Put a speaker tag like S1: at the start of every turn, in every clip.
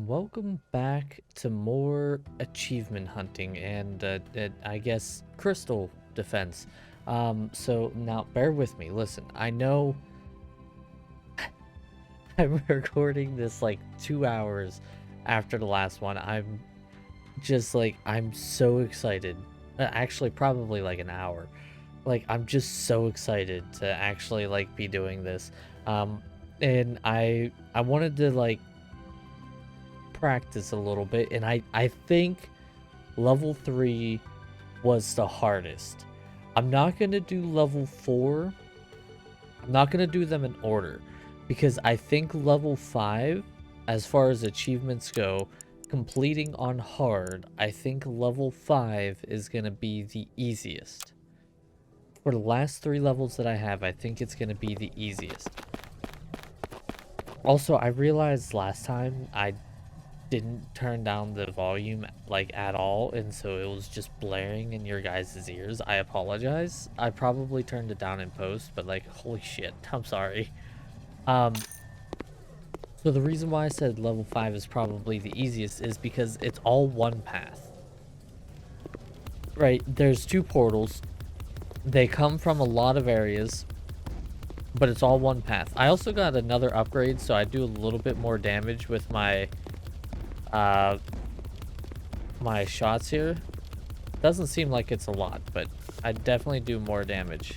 S1: and welcome back to more achievement hunting and I guess crystal defense. So now bear with me. Listen, I know I'm recording this like 2 hours after the last one. I'm just like, I'm so excited. Actually, probably like an hour. Like, I'm just so excited to actually like be doing this. And I wanted to like practice a little bit, and I think level 3 was the hardest. I'm not gonna do level 4. I'm not gonna do them in order because I think level 5, as far as achievements go, completing on hard, I think level 5 is gonna be the easiest. For the last 3 levels that I have, I think it's gonna be the easiest. Also, I realized last time I didn't turn down the volume like at all, and so it was just blaring in your guys' ears. I apologize. I probably turned it down in post, but like, holy shit, I'm sorry. So the reason why I said level 5 is probably the easiest is because it's all one path. Right, there's 2 portals. They come from a lot of areas, but it's all one path. I also got another upgrade, so I do a little bit more damage with my my shots here. Doesn't seem like it's a lot, but I definitely do more damage.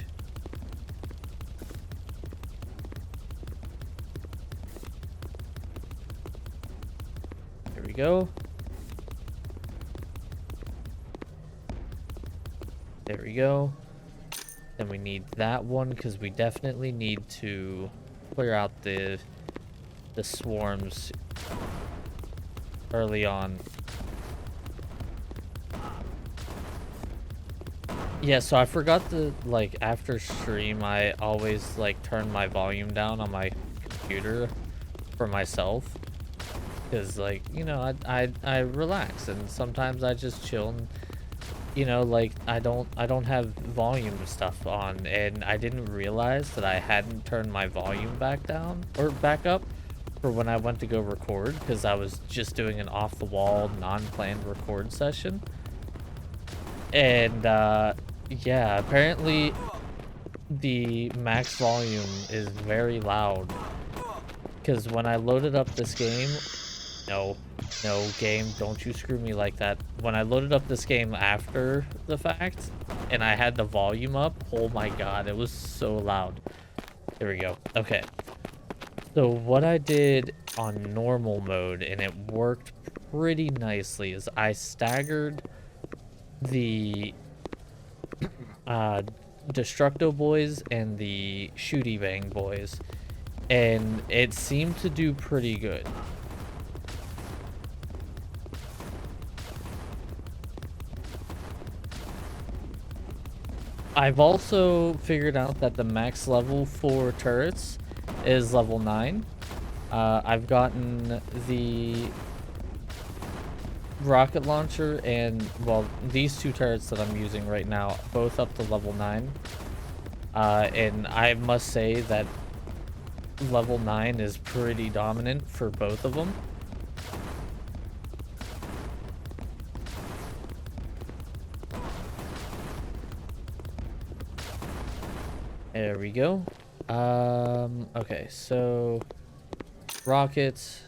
S1: There we go. There we go. Then we need that one because we definitely need to clear out the swarms early on. Yeah, so I forgot to, like, after stream, I always, like, turn my volume down on my computer for myself. Because, like, you know, I relax, and sometimes I just chill, and, you know, like, I don't have volume stuff on, and I didn't realize that I hadn't turned my volume back down, or back up, for when I went to go record, because I was just doing an off-the-wall, non-planned record session. And, yeah, apparently the max volume is very loud. Because when I loaded up this game... No, game, don't you screw me like that. When I loaded up this game after the fact, and I had the volume up, oh my god, it was so loud. There we go. Okay. So what I did on normal mode, and it worked pretty nicely, is I staggered the Destructo boys and the Shooty Bang boys, and it seemed to do pretty good. I've also figured out that the max level for turrets is level 9. I've gotten the rocket launcher and, well, these 2 turrets that I'm using right now, both up to level 9. And I must say that level 9 is pretty dominant for both of them. There we go. Okay, so rockets,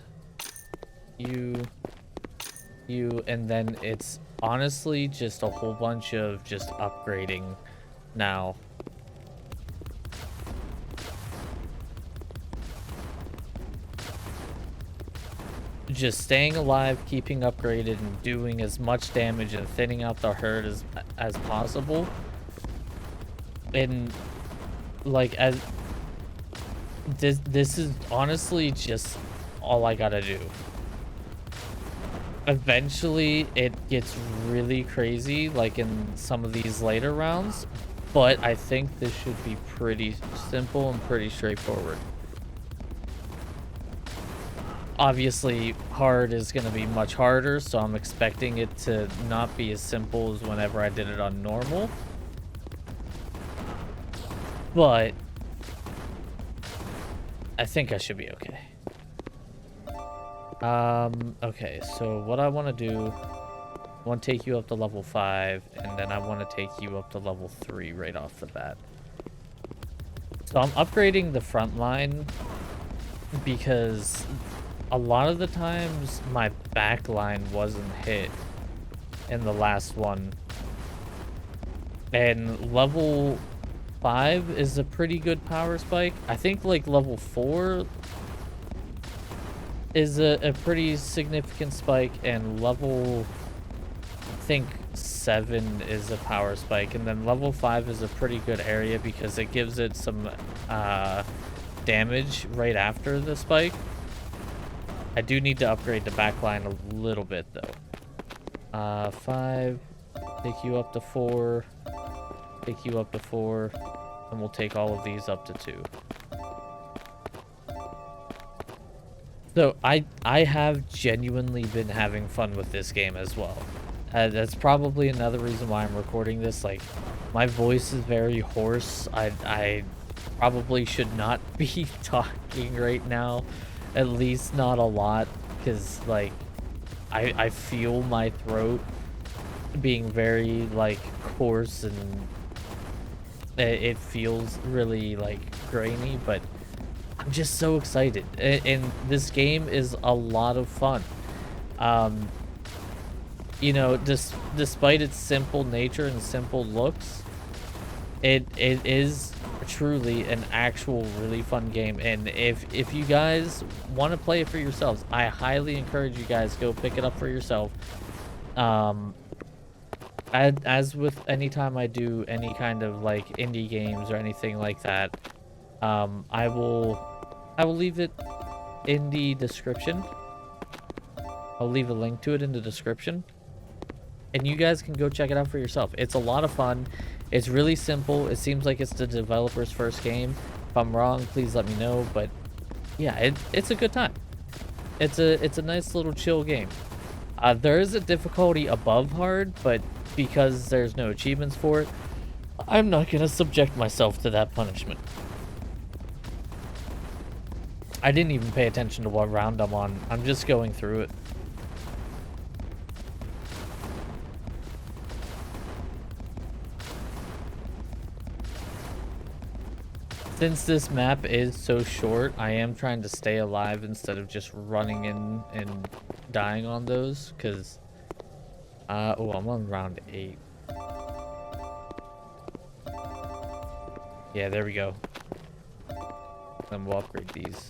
S1: you, and then it's honestly just a whole bunch of just upgrading now. Just staying alive, keeping upgraded, and doing as much damage and thinning out the herd as possible. And like, as this is honestly just all I gotta do. Eventually it gets really crazy, like in some of these later rounds, but I think this should be pretty simple and pretty straightforward. Obviously hard is going to be much harder, so I'm expecting it to not be as simple as whenever I did it on normal. But I think I should be okay. Okay, so what I want to do, I want to take you up to level 5, and then I want to take you up to level 3 right off the bat. So I'm upgrading the front line because a lot of the times my back line wasn't hit in the last one. And level 5 is a pretty good power spike. I think like level 4 is a pretty significant spike, and level, I think 7 is a power spike, and then level 5 is a pretty good area because it gives it some damage right after the spike. I do need to upgrade the backline a little bit though. 5, take you up to 4, take you up to 4, and we'll take all of these up to 2. So I have genuinely been having fun with this game as well. That's probably another reason why I'm recording this. Like, my voice is very hoarse. I probably should not be talking right now, at least not a lot, because like I feel my throat being very like hoarse, and it feels really like grainy, but I'm just so excited, and this game is a lot of fun. You know, despite its simple nature and simple looks, it is truly an actual really fun game. And if you guys want to play it for yourselves, I highly encourage you guys go pick it up for yourself. As with any time I do any kind of like indie games or anything like that, I will leave it in the description. I'll leave a link to it in the description, and you guys can go check it out for yourself. It's a lot of fun. It's really simple. It seems like it's the developer's first game. If I'm wrong, please let me know. But yeah, it's a good time. It's a nice little chill game. There is a difficulty above hard, but because there's no achievements for it, I'm not gonna subject myself to that punishment. I didn't even pay attention to what round I'm on. I'm just going through it. Since this map is so short, I am trying to stay alive instead of just running in and dying on those, because oh, I'm on round 8. Yeah, there we go. Then we'll upgrade these.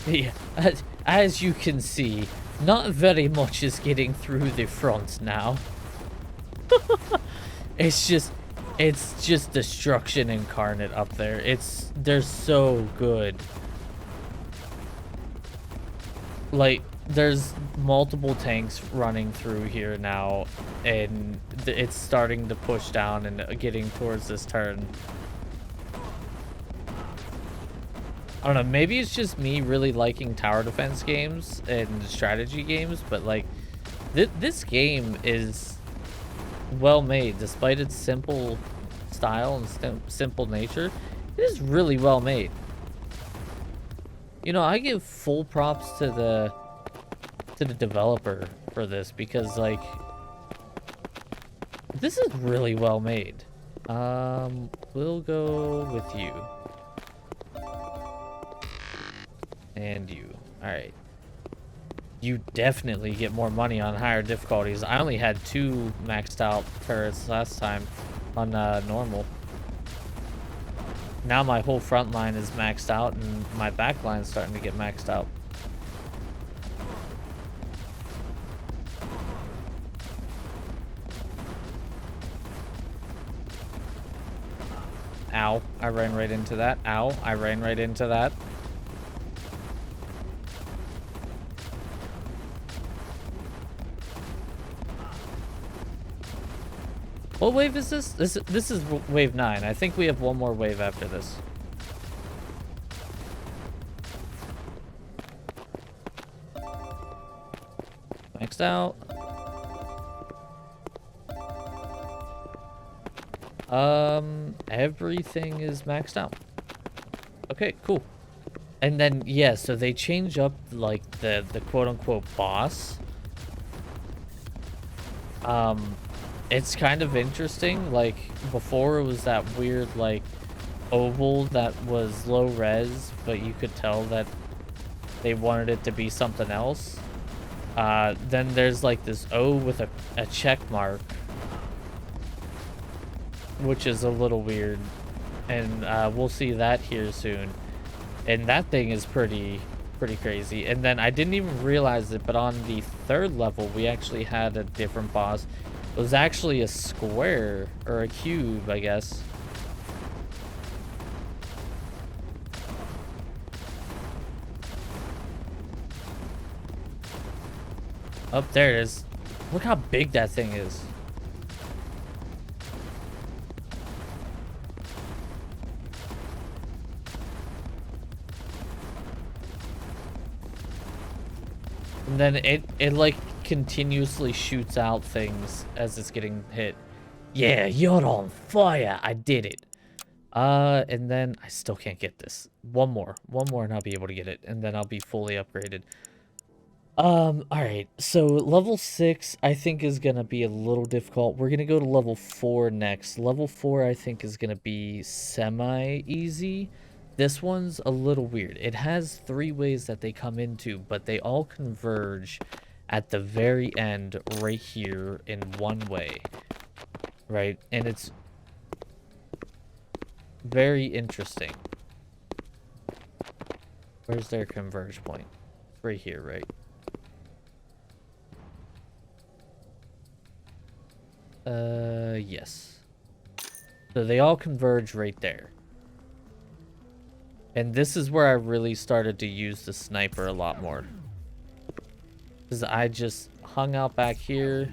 S1: Yeah, as you can see, not very much is getting through the front now. It's just destruction incarnate up there. They're so good. Like, there's multiple tanks running through here now, and it's starting to push down and getting towards this turn. I don't know, maybe it's just me really liking tower defense games and strategy games, but like, this game is well made. Despite its simple style and simple nature, it is really well made. You know, I give full props to the developer for this, because like, this is really well made. We'll go with you. And you. Alright. You definitely get more money on higher difficulties. I only had 2 maxed out turrets last time on normal. Now my whole front line is maxed out, and my back line is starting to get maxed out. Ow. I ran right into that. Ow. I ran right into that. What wave is this? This is wave 9. I think we have one more wave after this. Maxed out. Everything is maxed out. Okay, cool. And then, yeah, so they change up, like, the quote-unquote boss. It's kind of interesting. Like, before it was that weird, like, oval that was low res, but you could tell that they wanted it to be something else. Then there's, like, this O with a check mark, which is a little weird. And, we'll see that here soon. And that thing is pretty crazy. And then I didn't even realize it, but on the 3rd level, we actually had a different boss. It was actually a square, or a cube, I guess. Up there it is. Look how big that thing is. And then it like continuously shoots out things as it's getting hit. Yeah, you're on fire. I did it. And then I still can't get this. One more and I'll be able to get it, and then I'll be fully upgraded. All right. So level 6 I think is going to be a little difficult. We're going to go to level 4 next. Level 4 I think is going to be semi-easy. This one's a little weird. It has 3 ways that they come into, but they all converge at the very end right here in one way. Right? And it's very interesting. Where's their converge point? Right here, right? Yes. So they all converge right there. And this is where I really started to use the sniper a lot more. Because I just hung out back here.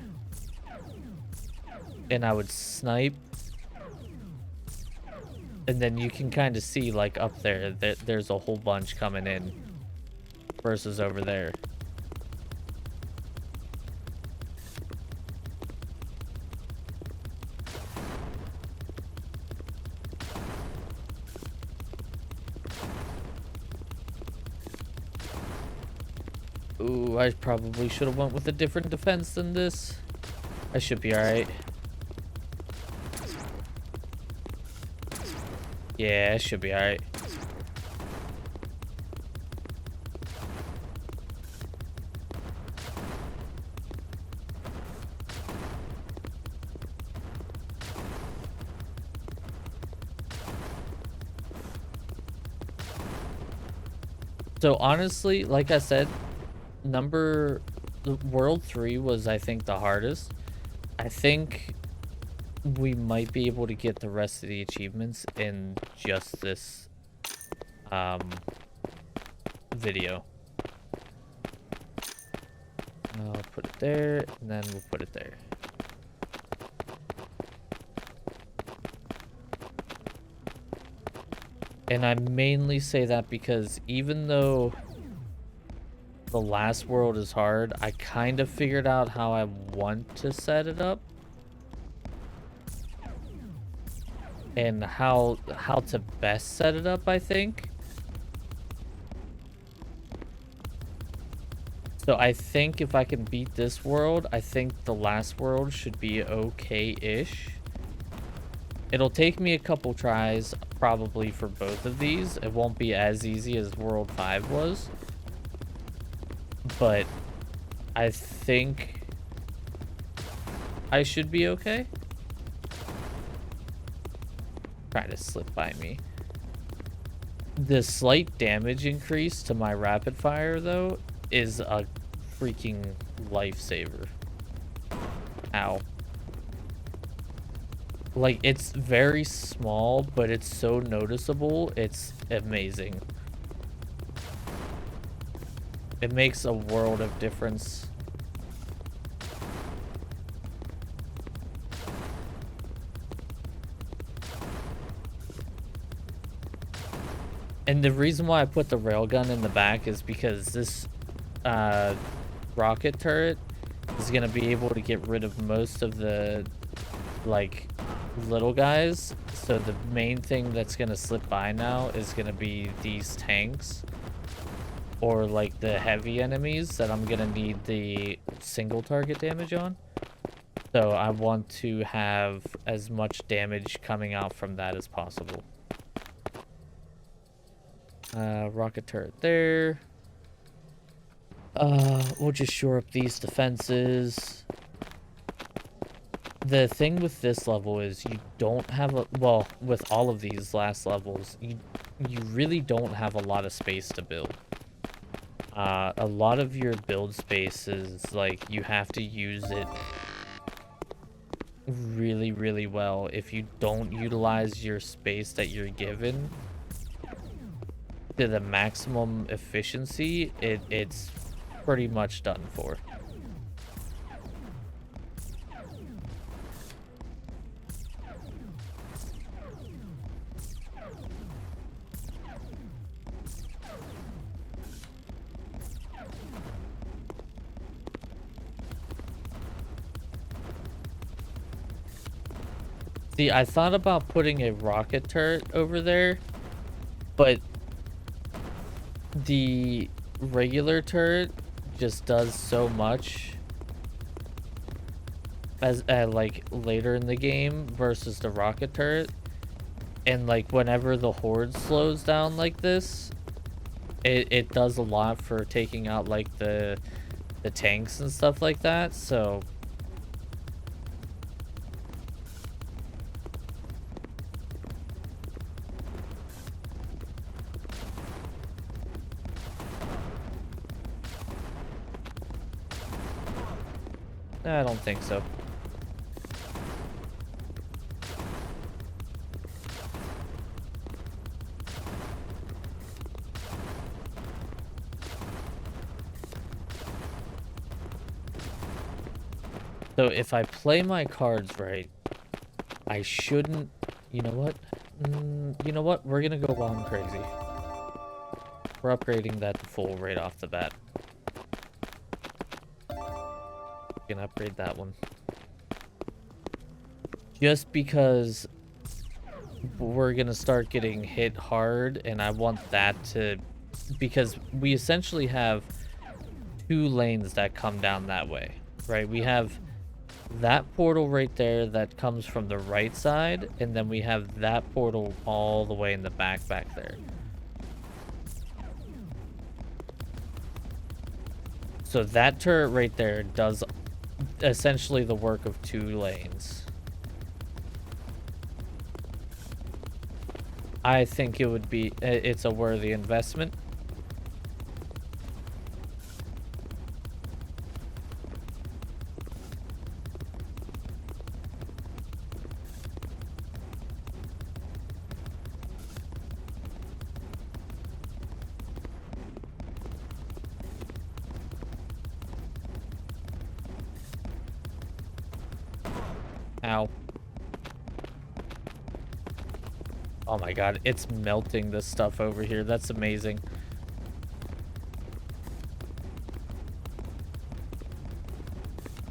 S1: And I would snipe. And then you can kind of see, like, up there, that there's a whole bunch coming in. Versus over there. Ooh, I probably should have went with a different defense than this. I should be alright. Yeah, I should be alright. So honestly, like I said, World 3 was, I think, the hardest. I think we might be able to get the rest of the achievements in just this video. I'll put it there, and then we'll put it there. And I mainly say that because even though the last world is hard, I kind of figured out how I want to set it up. And how to best set it up, I think. So I think if I can beat this world, I think the last world should be okay-ish. It'll take me a couple tries, probably, for both of these. It won't be as easy as World 5 was. But I think I should be okay. Trying to slip by me. The slight damage increase to my rapid fire, though, is a freaking lifesaver. Ow. Like, it's very small, but it's so noticeable. It's amazing. It makes a world of difference. And the reason why I put the railgun in the back is because this rocket turret is going to be able to get rid of most of the, like, little guys. So the main thing that's gonna slip by now is gonna be these tanks. Or like the heavy enemies that I'm gonna need the single target damage on. So I want to have as much damage coming out from that as possible. Rocket turret there. We'll just shore up these defenses. The thing with this level is you don't have a, well, with all of these last levels, you really don't have a lot of space to build. A lot of your build space is like you have to use it really, really well. If you don't utilize your space that you're given to the maximum efficiency, it's pretty much done for. See, I thought about putting a rocket turret over there, but the regular turret just does so much as like later in the game versus the rocket turret. And like whenever the horde slows down like this, it does a lot for taking out like the tanks and stuff like that. So I don't think so. So if I play my cards right, I shouldn't... You know what? You know what? We're gonna go wild and crazy. We're upgrading that to full right off the bat. Gonna upgrade that one. Just because we're gonna start getting hit hard, and I want that to... Because we essentially have 2 lanes that come down that way, right? We have that portal right there that comes from the right side, and then we have that portal all the way in the back there. So that turret right there does essentially the work of 2 lanes. I think it would be, it's a worthy investment. Ow. Oh my god, it's melting this stuff over here. That's amazing.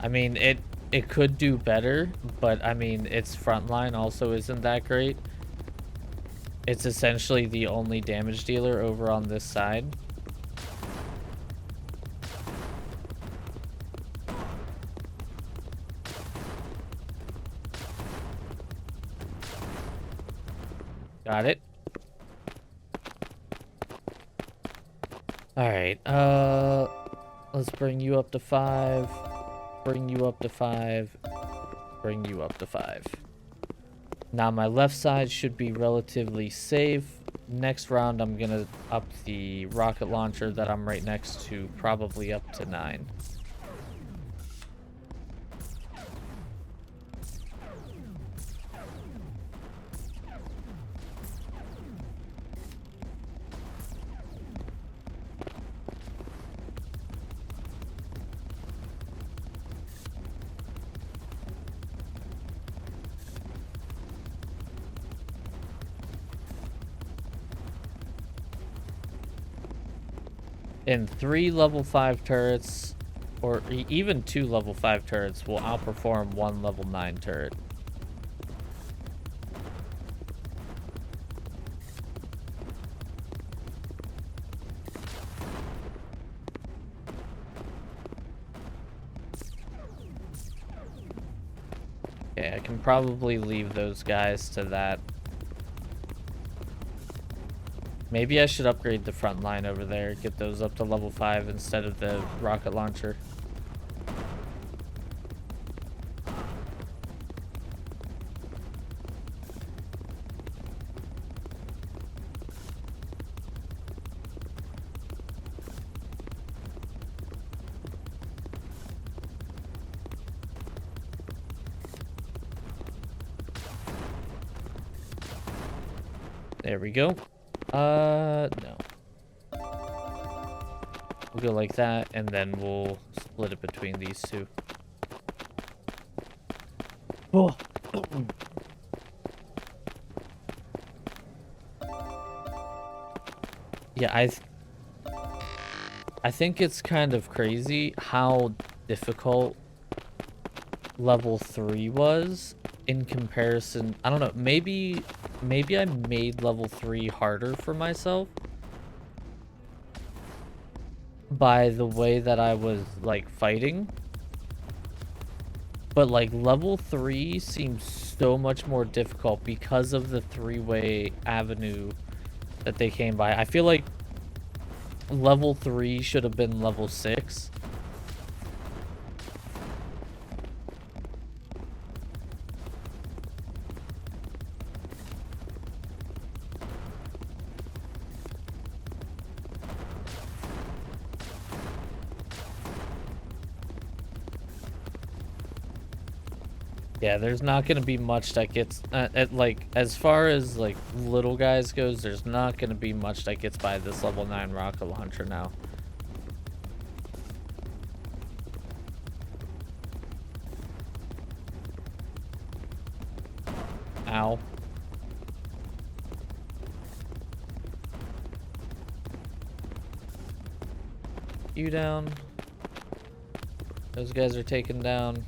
S1: I mean, it could do better, but I mean, its frontline also isn't that great. It's essentially the only damage dealer over on this side. Got it. Alright, let's bring you up to 5. Bring you up to 5. Bring you up to 5. Now my left side should be relatively safe. Next round, I'm gonna up the rocket launcher that I'm right next to, probably up to 9. And 3 level 5 turrets, or even 2 level 5 turrets, will outperform 1 level 9 turret. Okay, I can probably leave those guys to that. Maybe I should upgrade the front line over there, get those up to level 5 instead of the rocket launcher. There we go. No. We'll go like that, and then we'll split it between these two. Oh. Yeah, I think it's kind of crazy how difficult level 3 was in comparison. I don't know, maybe I made level 3 harder for myself by the way that I was like fighting. But like level 3 seems so much more difficult because of the 3-way avenue that they came by. I feel like level 3 should have been level 6. Yeah, there's not going to be much that gets like as far as like little guys goes, there's not going to be much that gets by this level 9 rocket launcher now. Ow. You down. Those guys are taken down.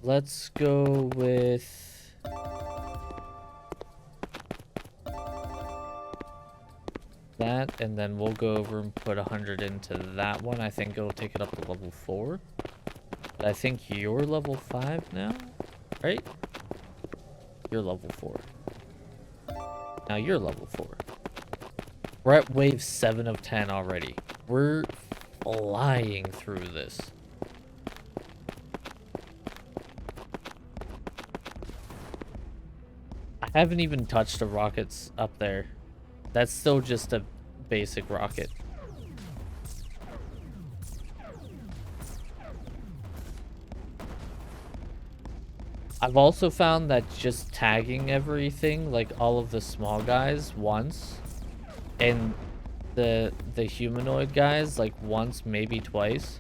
S1: Let's go with that, and then we'll go over and put 100 into that one. I think it'll take it up to level 4. But I think you're level 5 now, right? You're level 4. Now you're level 4. We're at wave 7 of 10 already. We're flying through this. I haven't even touched the rockets up there. That's still just a basic rocket. I've also found that just tagging everything, like all of the small guys once, and the humanoid guys like once, maybe twice,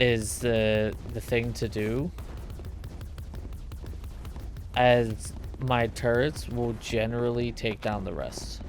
S1: is the thing to do, as my turrets will generally take down the rest.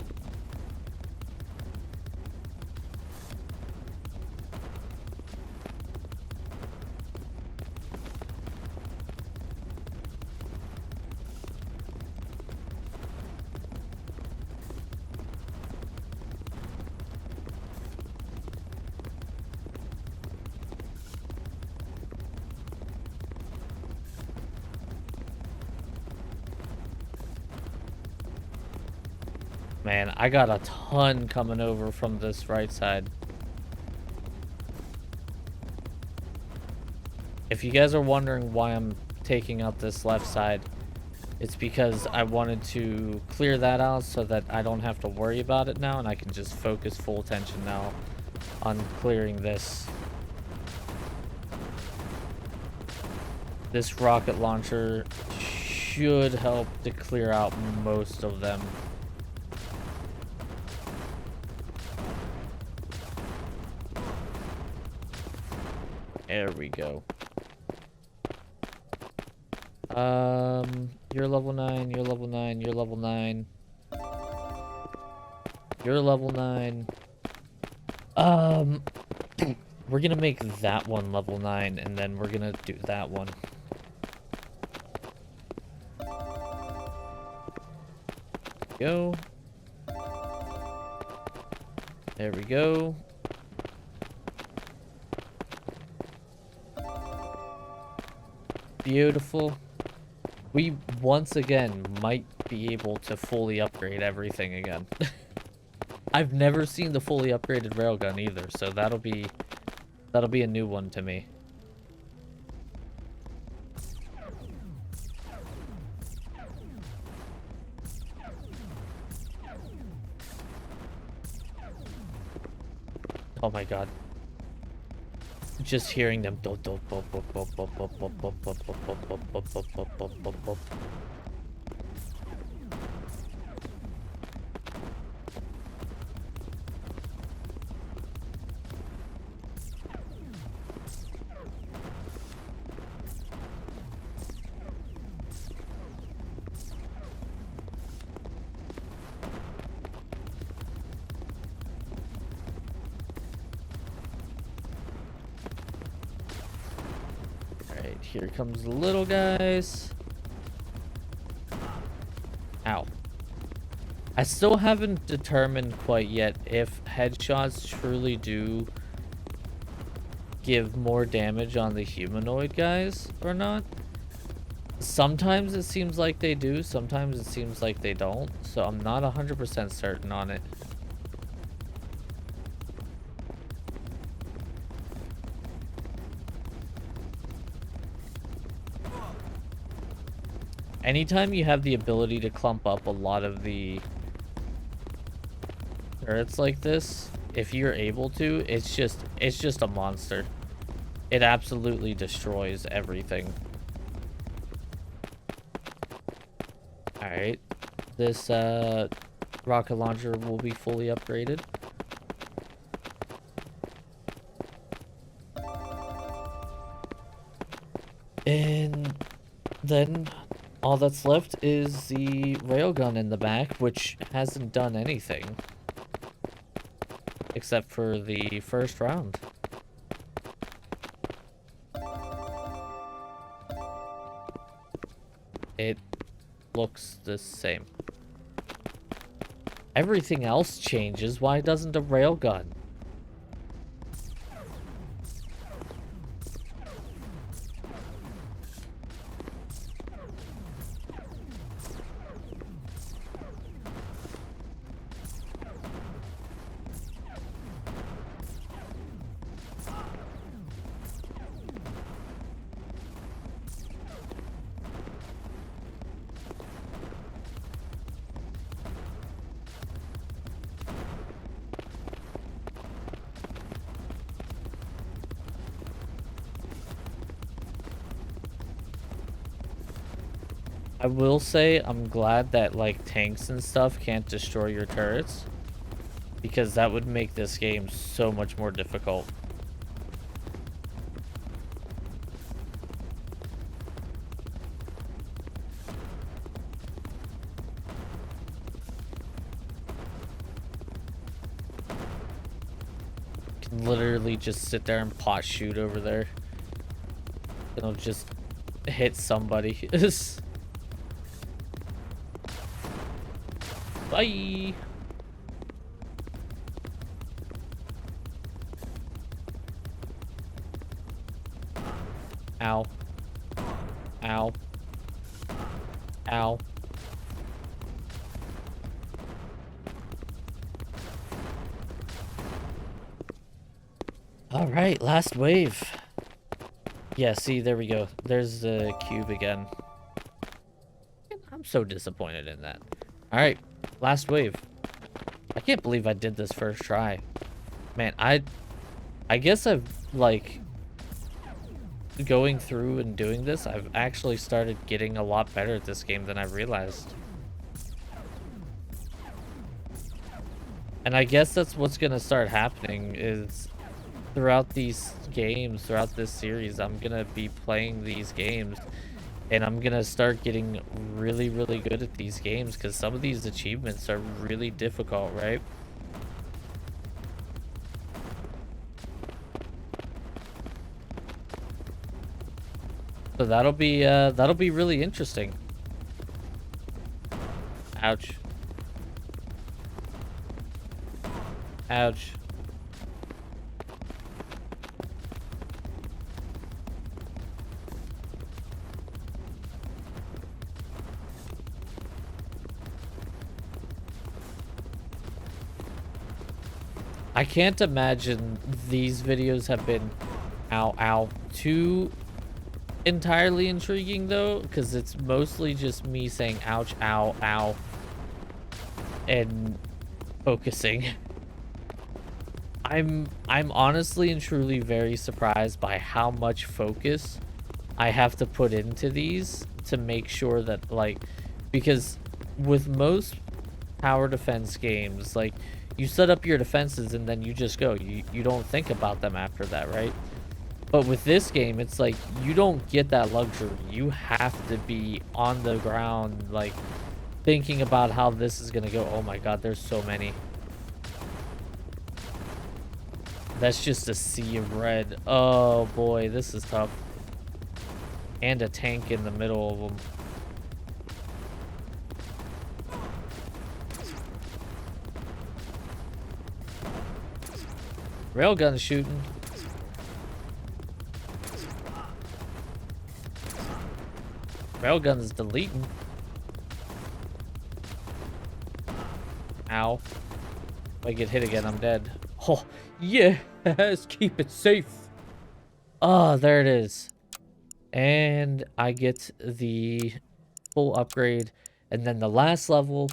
S1: Man, I got a ton coming over from this right side. If you guys are wondering why I'm taking out this left side, it's because I wanted to clear that out so that I don't have to worry about it now, and I can just focus full attention now on clearing this. This rocket launcher should help to clear out most of them. There we go. You're level 9, you're level 9, you're level 9. You're level 9. We're gonna make that one level 9, and then we're gonna do that one. Go. There we go. Beautiful. We once again might be able to fully upgrade everything again. I've never seen the fully upgraded railgun either, so that'll be a new one to me. Oh my god. Just hearing them. Here comes the little guys. Ow. I still haven't determined quite yet if headshots truly do give more damage on the humanoid guys or not. Sometimes it seems like they do, sometimes it seems like they don't, so I'm not 100% certain on it. Anytime you have the ability to clump up a lot of the turrets like this, if you're able to, it's just a monster. It absolutely destroys everything. Alright. This rocket launcher will be fully upgraded. And then all that's left is the railgun in the back, which hasn't done anything. Except for the first round. It looks the same. Everything else changes. Why doesn't a railgun? I will say I'm glad that like tanks and stuff can't destroy your turrets, because that would make this game so much more difficult. You can literally just sit there and pot shoot over there. It'll just hit somebody. Bye. Ow. Ow. Ow. All right, last wave. Yeah, see, there we go. There's the cube again. I'm so disappointed in that. All right. Last wave. I can't believe I did this first try. Man, I guess I've, like, going through and doing this, I've actually started getting a lot better at this game than I realized. And I guess that's what's gonna start happening is throughout these games, throughout this series, I'm gonna be playing these games. And I'm gonna start getting really, really good at these games because some of these achievements are really difficult, right? So that'll be really interesting. Ouch. Ouch. I can't imagine these videos have been too entirely intriguing though, because it's mostly just me saying ouch, ow, ow, and focusing. I'm honestly and truly very surprised by how much focus I have to put into these to make sure that, like, because with most tower defense games, like, you set up your defenses and then you just go. You don't think about them after that, right? But with this game, it's like, you don't get that luxury. You have to be on the ground, like, thinking about how this is gonna go. Oh my god, there's so many. That's just a sea of red. Oh boy, this is tough. And a tank in the middle of them. Railgun shooting. Railgun's deleting. Ow. If I get hit again, I'm dead. Oh, yes, keep it safe. Oh, there it is. And I get the full upgrade. And then the last level.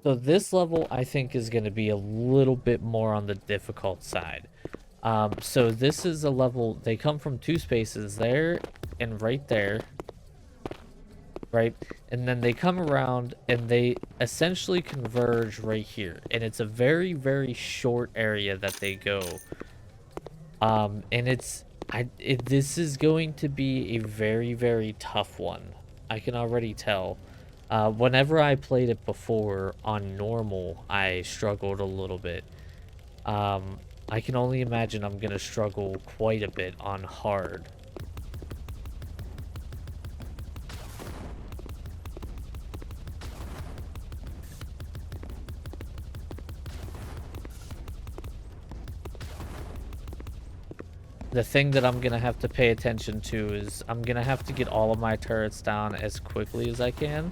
S1: So this level, I think, is going to be a little bit more on the difficult side. So this is a level, they come from two spaces, there and right there. Right? And then they come around and they essentially converge right here. And it's a very, very short area that they go. And this is going to be a very, very tough one. I can already tell. Whenever I played it before on normal, I struggled a little bit. I can only imagine I'm going to struggle quite a bit on hard. The thing that I'm going to have to pay attention to is I'm going to have to get all of my turrets down as quickly as I can.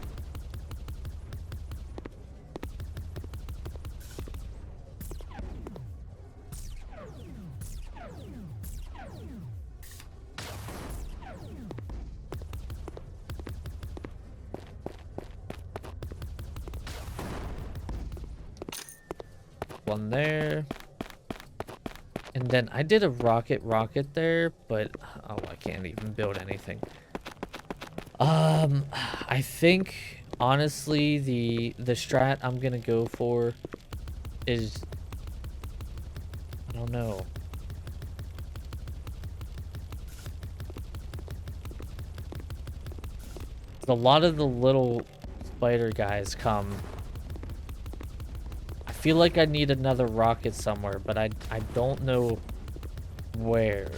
S1: One there. And then I did a rocket there, but oh, I can't even build anything. I think honestly the strat I'm gonna go for is, I don't know. A lot of the little spider guys come. I feel like I need another rocket somewhere, but I don't know where.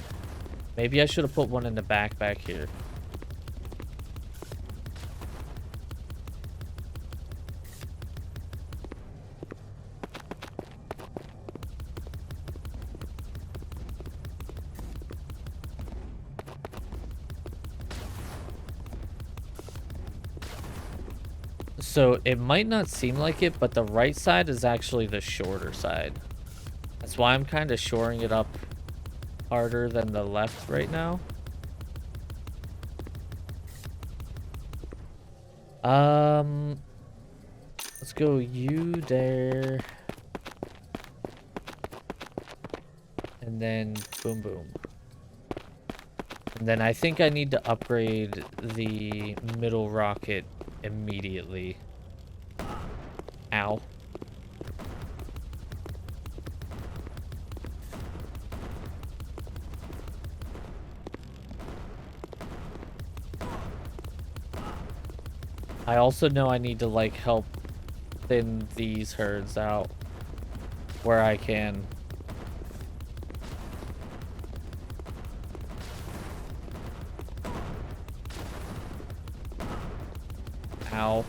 S1: Maybe I should have put one in the back here. So it might not seem like it, but the right side is actually the shorter side. That's why I'm kind of shoring it up harder than the left right now. Let's go you there. And then boom, boom. And then I think I need to upgrade the middle rocket immediately. Ow. I also know I need to, like, help thin these herds out where I can. Ow.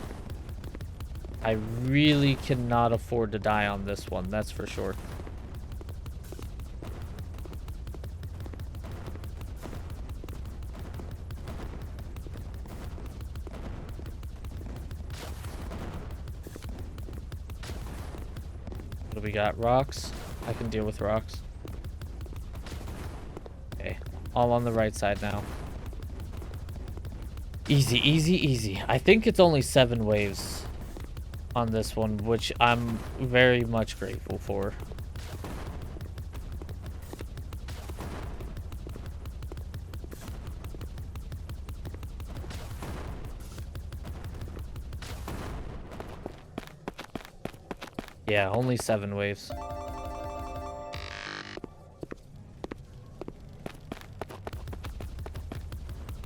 S1: I really cannot afford to die on this one, that's for sure. What do we got? Rocks? I can deal with rocks. Okay. All on the right side now. Easy, easy, easy. I think it's only 7 waves on this one, which I'm very much grateful for. Yeah, only 7 waves.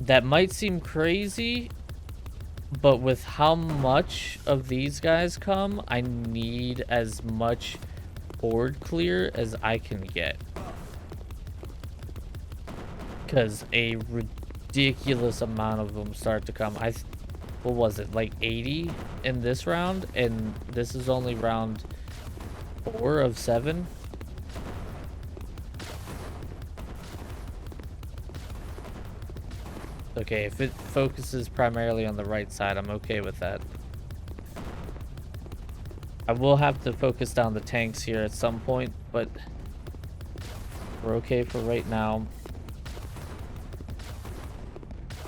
S1: That might seem crazy, but with how much of these guys come, I need as much board clear as I can get. Because a ridiculous amount of them start to come. What was it, like 80 in this round? And this is only round 4 of 7? Okay, if it focuses primarily on the right side, I'm okay with that. I will have to focus down the tanks here at some point, but we're okay for right now.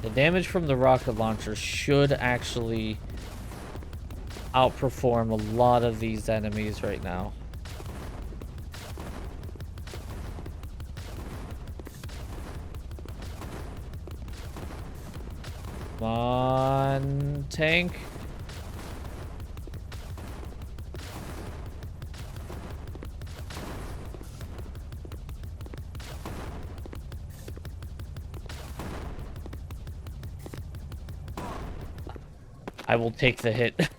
S1: The damage from the rocket launcher should actually outperform a lot of these enemies right now. Come on, tank. I will take the hit.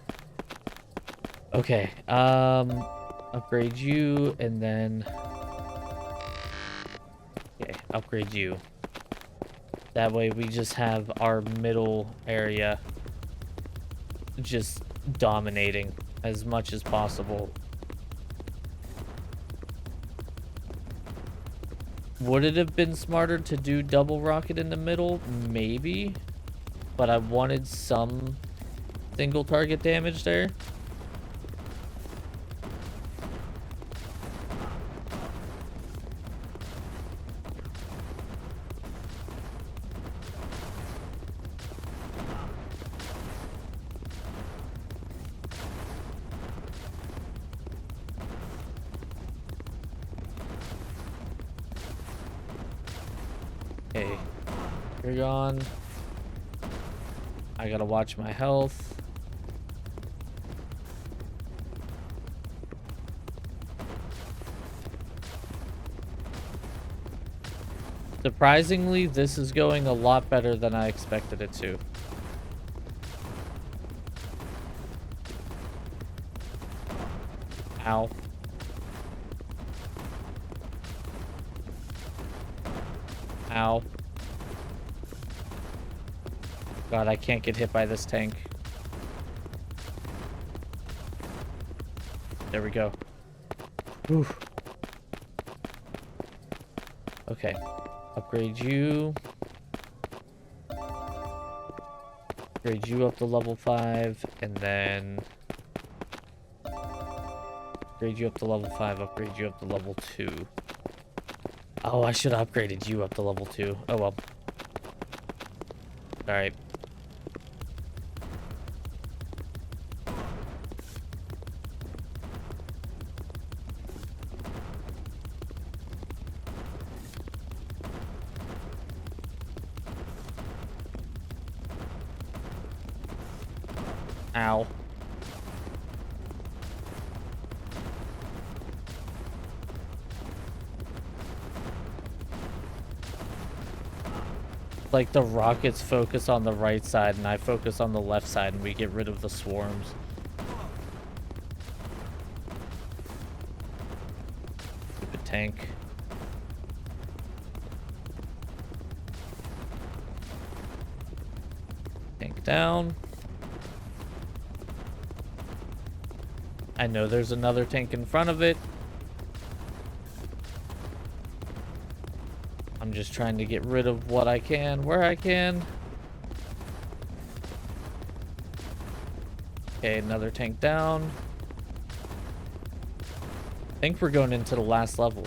S1: Okay, upgrade you, and then... Okay, upgrade you. That way we just have our middle area just dominating as much as possible. Would it have been smarter to do double rocket in the middle? Maybe. But I wanted some single target damage there. Okay, you're gone. I gotta watch my health. Surprisingly, this is going a lot better than I expected it to. Ow. Ow. God, I can't get hit by this tank. There we go. Whew. Okay. Upgrade you. Upgrade you up to level 5, and then... Upgrade you up to level 5, upgrade you up to level 2. Oh, I should have upgraded you up to level 2. Oh well. Alright. Ow. Like the rockets focus on the right side and I focus on the left side and we get rid of the swarms. Stupid tank. Tank down. I know there's another tank in front of it. I'm just trying to get rid of what I can, where I can. Okay, another tank down. I think we're going into the last level.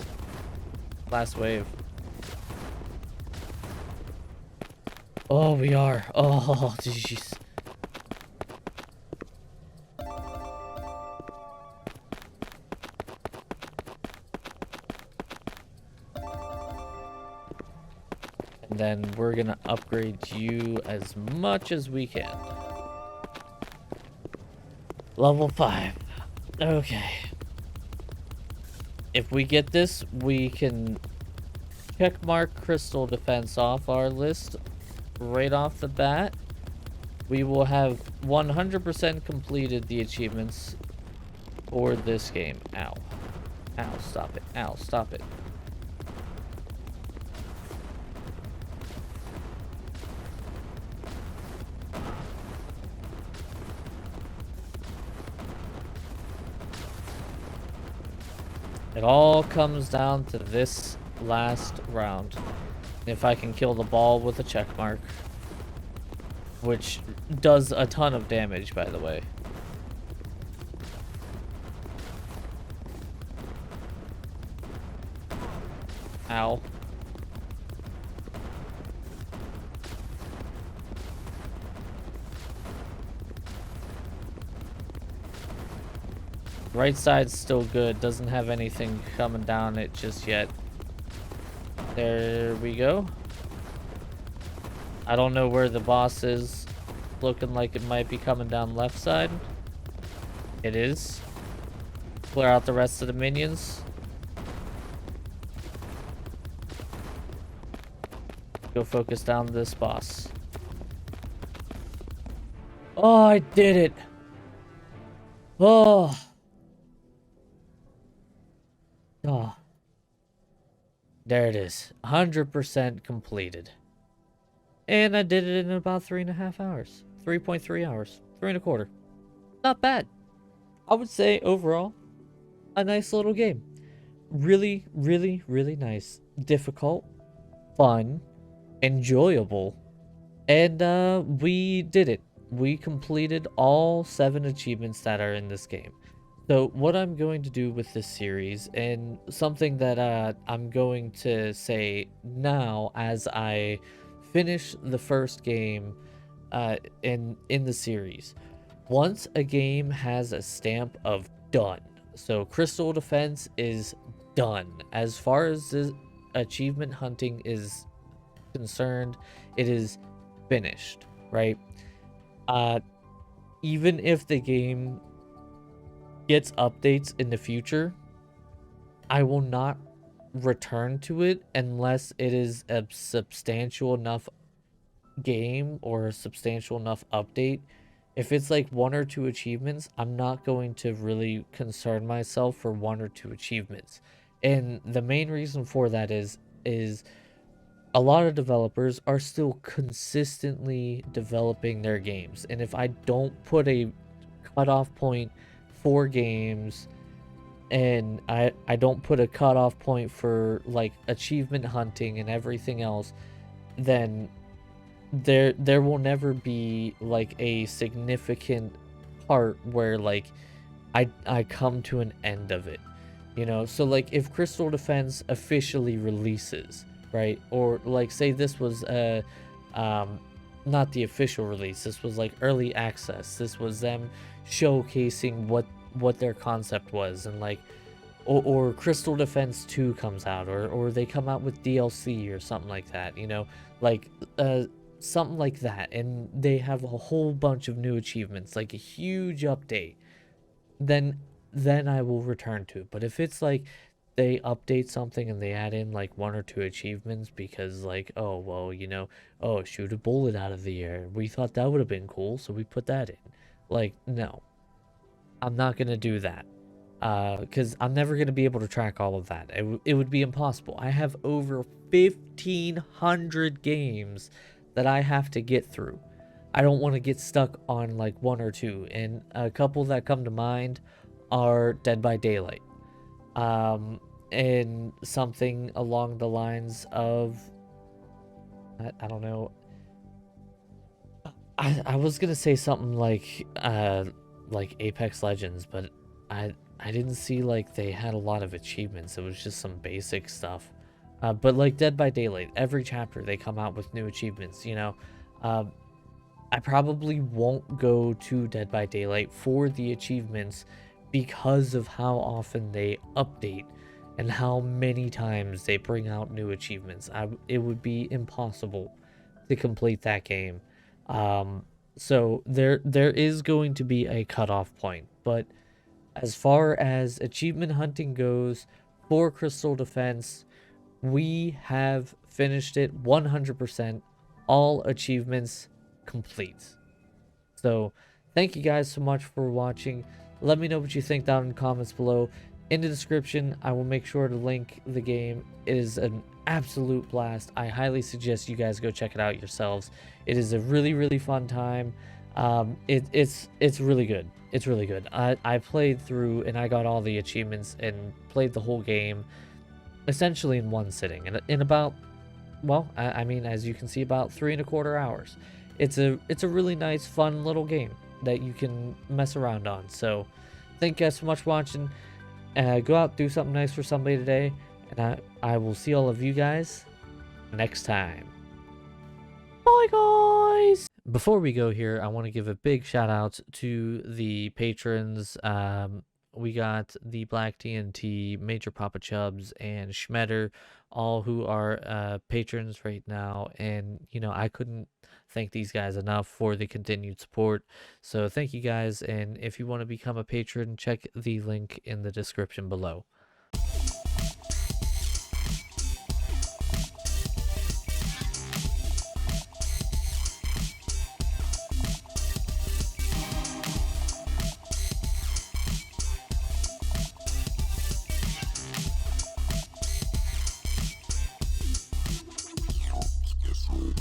S1: Last wave. Oh, we are. Oh, jeez. And then we're gonna upgrade you as much as we can. Level 5. Okay. If we get this, we can check mark Crystal Defense off our list right off the bat. We will have 100% completed the achievements for this game. Ow. Ow, stop it. Ow, stop it. It all comes down to this last round. If I can kill the ball with a check mark. Which does a ton of damage, by the way. Ow. Right side's still good. Doesn't have anything coming down it just yet. There we go. I don't know where the boss is. Looking like it might be coming down left side. It is. Clear out the rest of the minions. Go focus down this boss. Oh, I did it. Oh. Oh. There it is. 100% completed. And I did it in about 3.5 hours. 3.3 hours. 3.25. Not bad. I would say overall, a nice little game. Really, really, really nice. Difficult. Fun. Enjoyable. And we did it. We completed all 7 achievements that are in this game. So what I'm going to do with this series, and something that I'm going to say now as I finish the first game in the series. Once a game has a stamp of done, so Crystal Defense is done. As far as the achievement hunting is concerned, it is finished, right? Even if the game gets updates in the future, I will not return to it unless it is a substantial enough game or a substantial enough update. If it's like 1 or 2 achievements, I'm not going to really concern myself for 1 or 2 achievements. And the main reason for that is a lot of developers are still consistently developing their games. And if I don't put a cutoff point for games, and I don't put a cutoff point for like achievement hunting and everything else, then there will never be like a significant part where like I come to an end of it, you know? So like if Crystal Defense officially releases, right, or like say this was not the official release, this was like early access, this was them showcasing what their concept was, and like or Crystal Defense 2 comes out, or they come out with DLC or something like that, you know, like something like that, and they have a whole bunch of new achievements, like a huge update, then I will return to it. But if it's like they update something and they add in like 1 or 2 achievements because like, oh well, you know, oh, shoot a bullet out of the air, we thought that would have been cool, so we put that in, like, no, I'm not gonna do that. Because I'm never going to be able to track all of that. It would be impossible. I have over 1,500 games that I have to get through. I don't want to get stuck on like 1 or 2. And a couple that come to mind are Dead by Daylight. And something along the lines of, I don't know. I was gonna say something like Apex Legends, but I didn't see like they had a lot of achievements. It was just some basic stuff. But like Dead by Daylight, every chapter they come out with new achievements. Uh, I probably won't go to Dead by Daylight for the achievements because of how often they update and how many times they bring out new achievements. It would be impossible to complete that game. Um, so there is going to be a cutoff point, but as far as achievement hunting goes for Crystal Defense, we have finished it 100%, all achievements complete. So thank you guys so much for watching. Let me know what you think down in the comments below. In the description, I will make sure to link the game. It is an absolute blast. I highly suggest you guys go check it out yourselves. It is a really, really fun time. It's really good. It's really good. I played through and I got all the achievements and played the whole game essentially in one sitting. And in about, well, I mean, as you can see, about 3¼ hours. It's a really nice, fun little game that you can mess around on. So thank you guys so much for watching. Go out, do something nice for somebody today, and I will see all of you guys next time. Bye, guys! Before we go here, I want to give a big shout out to the patrons. We got the Black TNT, Major Papa Chubbs, and Schmetter, all who are patrons right now. And, you know, I couldn't thank these guys enough for the continued support. So thank you guys. And if you want to become a patron, check the link in the description below.